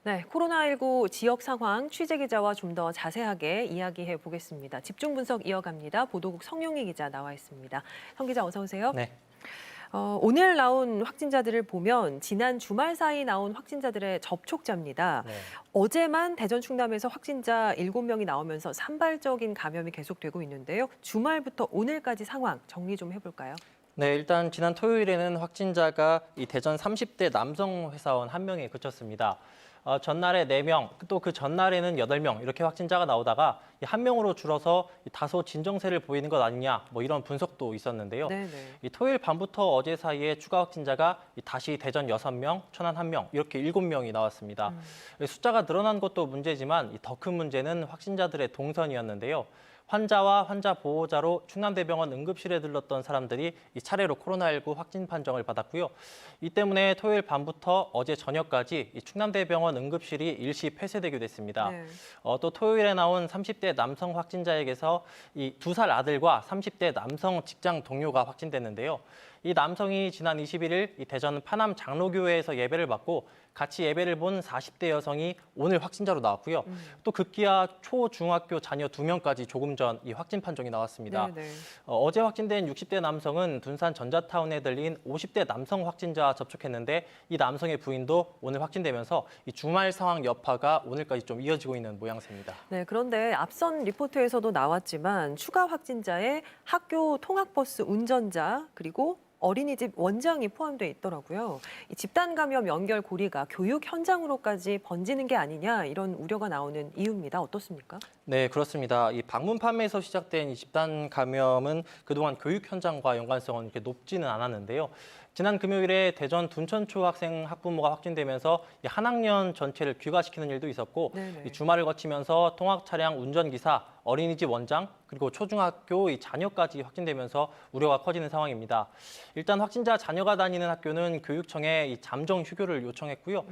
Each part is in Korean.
네, 코로나19 지역 상황 취재 기자와 좀 더 자세하게 이야기해 보겠습니다. 집중 분석 이어갑니다. 보도국 성용희 기자 나와 있습니다. 성 기자 어서 오세요. 네. 오늘 나온 확진자들을 보면 지난 주말 사이 나온 확진자들의 접촉자입니다. 네. 어제만 대전 충남에서 확진자 7명이 나오면서 산발적인 감염이 계속되고 있는데요. 주말부터 오늘까지 상황 정리 좀 해볼까요? 네, 일단 지난 토요일에는 확진자가 이 대전 30대 남성 회사원 1명에 그쳤습니다. 전날에 4명, 또 그 전날에는 8명 이렇게 확진자가 나오다가 1명으로 줄어서 다소 진정세를 보이는 것 아니냐 뭐 이런 분석도 있었는데요. 네네. 이 토요일 밤부터 어제 사이에 추가 확진자가 다시 대전 6명, 천안 1명 이렇게 7명이 나왔습니다. 숫자가 늘어난 것도 문제지만 더 큰 문제는 확진자들의 동선이었는데요. 환자와 환자 보호자로 충남대병원 응급실에 들렀던 사람들이 이 차례로 코로나19 확진 판정을 받았고요. 이 때문에 토요일 밤부터 어제 저녁까지 이 충남대병원 응급실이 일시 폐쇄되게 됐습니다. 네. 또 토요일에 나온 30대 남성 확진자에게서 이 2살 아들과 30대 남성 직장 동료가 확진됐는데요. 이 남성이 지난 21일 이 대전 파남 장로교회에서 예배를 받고 같이 예배를 본 40대 여성이 오늘 확진자로 나왔고요. 또 급기야 초, 중학교 자녀 2명까지 조금 전 이 확진 판정이 나왔습니다. 네네. 어제 확진된 60대 남성은 둔산 전자타운에 들린 50대 남성 확진자와 접촉했는데 이 남성의 부인도 오늘 확진되면서 이 주말 상황 여파가 오늘까지 좀 이어지고 있는 모양새입니다. 네, 그런데 앞선 리포트에서도 나왔지만 추가 확진자에 학교 통학버스 운전자 그리고 어린이집 원장이 포함돼 있더라고요. 이 집단 감염 연결 고리가 교육 현장으로까지 번지는 게 아니냐 이런 우려가 나오는 이유입니다. 어떻습니까? 네, 그렇습니다. 이 방문 판매에서 시작된 이 집단 감염은 그동안 교육 현장과 연관성은 이렇게 높지는 않았는데요. 지난 금요일에 대전 둔천초 학생 학부모가 확진되면서 한 학년 전체를 귀가시키는 일도 있었고 이 주말을 거치면서 통학 차량 운전기사, 어린이집 원장, 그리고 초중학교 이 자녀까지 확진되면서 우려가 커지는 상황입니다. 일단 확진자 자녀가 다니는 학교는 교육청에 이 잠정 휴교를 요청했고요.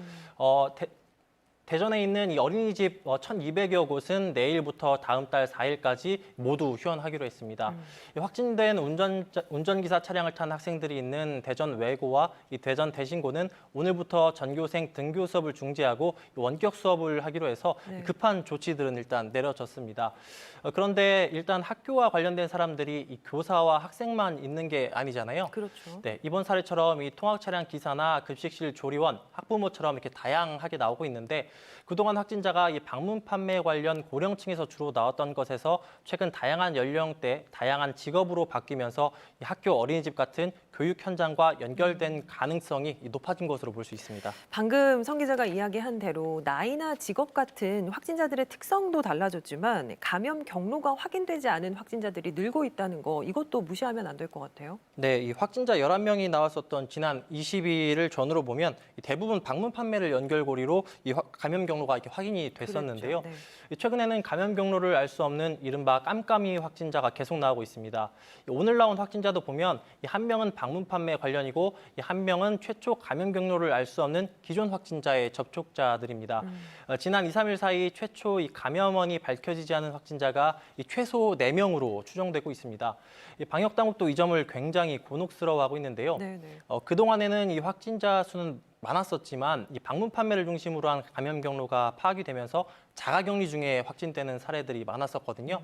대전에 있는 이 어린이집 1,200여 곳은 내일부터 다음 달 4일까지 모두 휴원하기로 했습니다. 확진된 운전기사 차량을 탄 학생들이 있는 대전 외고와 이 대전 대신고는 오늘부터 전교생 등교 수업을 중지하고 원격 수업을 하기로 해서 급한 조치들은 일단 내려졌습니다. 그런데 일단 학교와 관련된 사람들이 이 교사와 학생만 있는 게 아니잖아요. 그렇죠. 네, 이번 사례처럼 이 통학 차량 기사나 급식실 조리원, 학부모처럼 이렇게 다양하게 나오고 있는데 그동안 확진자가 이 방문 판매 관련 고령층에서 주로 나왔던 것에서 최근 다양한 연령대, 다양한 직업으로 바뀌면서 이 학교 어린이집 같은 교육 현장과 연결된 가능성이 높아진 것으로 볼 수 있습니다. 방금 성 기자가 이야기한 대로 나이나 직업 같은 확진자들의 특성도 달라졌지만 감염 경로가 확인되지 않은 확진자들이 늘고 있다는 거 이것도 무시하면 안 될 것 같아요. 네, 이 확진자 11명이 나왔었던 지난 22일을 전후로 보면 대부분 방문 판매를 연결고리로 이 감염 경로가 이렇게 확인이 됐었는데요. 그랬죠. 최근에는 감염 경로를 알 수 없는 이른바 깜깜이 확진자가 계속 나오고 있습니다. 오늘 나온 확진자도 보면 한 명은 방문 판매 관련이고 한 명은 최초 감염 경로를 알 수 없는 기존 확진자의 접촉자들입니다. 지난 2, 3일 사이 최초 이 감염원이 밝혀지지 않은 확진자가 최소 4명으로 추정되고 있습니다. 방역 당국도 이 점을 굉장히 곤혹스러워하고 있는데요. 그동안에는 이 확진자 수는 많았었지만 이 방문 판매를 중심으로 한 감염 경로가 파악이 되면서 자가격리 중에 확진되는 사례들이 많았었거든요.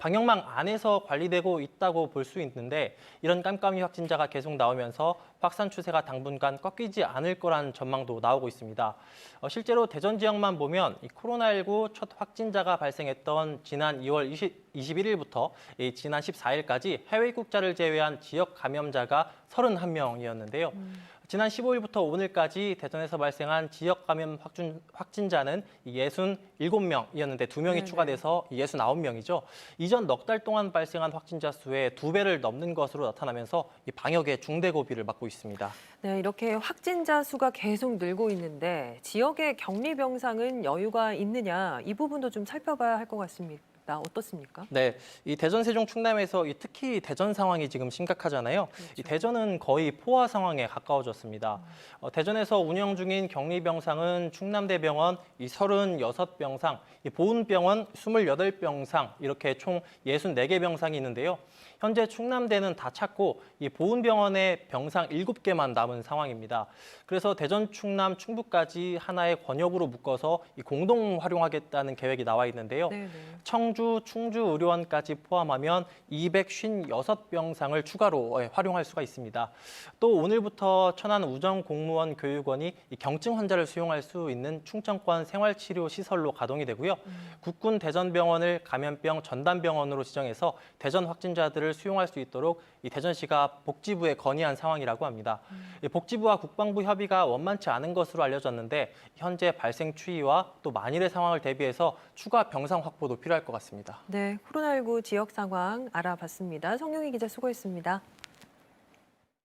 방역망 안에서 관리되고 있다고 볼 수 있는데 이런 깜깜이 확진자가 계속 나오면서 확산 추세가 당분간 꺾이지 않을 거란 전망도 나오고 있습니다. 실제로 대전 지역만 보면 이 코로나19 첫 확진자가 발생했던 지난 2월 21일부터 지난 14일까지 해외 입국자를 제외한 지역 감염자가 31명이었는데요. 지난 15일부터 오늘까지 대전에서 발생한 지역 감염 확진자는 67명이었는데 2명이 추가돼서 69명이죠. 이전 넉 달 동안 발생한 확진자 수의 2배를 넘는 것으로 나타나면서 이 방역의 중대고비를 맞고 있습니다. 네, 이렇게 확진자 수가 계속 늘고 있는데 지역의 격리 병상은 여유가 있느냐 이 부분도 좀 살펴봐야 할 것 같습니다. 어떻습니까? 네, 이 대전, 세종, 충남에서 특히 대전 상황이 지금 심각하잖아요. 그렇죠. 이 대전은 거의 포화 상황에 가까워졌습니다. 대전에서 운영 중인 격리병상은 충남대병원 36병상, 이 보훈병원 28병상 이렇게 총 64개 병상이 있는데요. 현재 충남대는 다 찼고 이 보훈병원에 병상 7개만 남은 상황입니다. 그래서 대전, 충남, 충북까지 하나의 권역으로 묶어서 이 공동 활용하겠다는 계획이 나와 있는데요. 네네. 청주, 충주 의료원까지 포함하면 256병상을 추가로 활용할 수가 있습니다. 또 오늘부터 천안 우정공무원 교육원이 이 경증 환자를 수용할 수 있는 충청권 생활치료시설로 가동이 되고요. 국군 대전병원을 감염병 전담병원으로 지정해서 대전 확진자들을 수용할 수 있도록 이 대전시가 복지부에 건의한 상황이라고 합니다. 이 복지부와 국방부 협의가 원만치 않은 것으로 알려졌는데 현재 발생 추이와 또 만일의 상황을 대비해서 추가 병상 확보도 필요할 것 같습니다. 네, 코로나19 지역 상황 알아봤습니다. 성용희 기자 수고했습니다.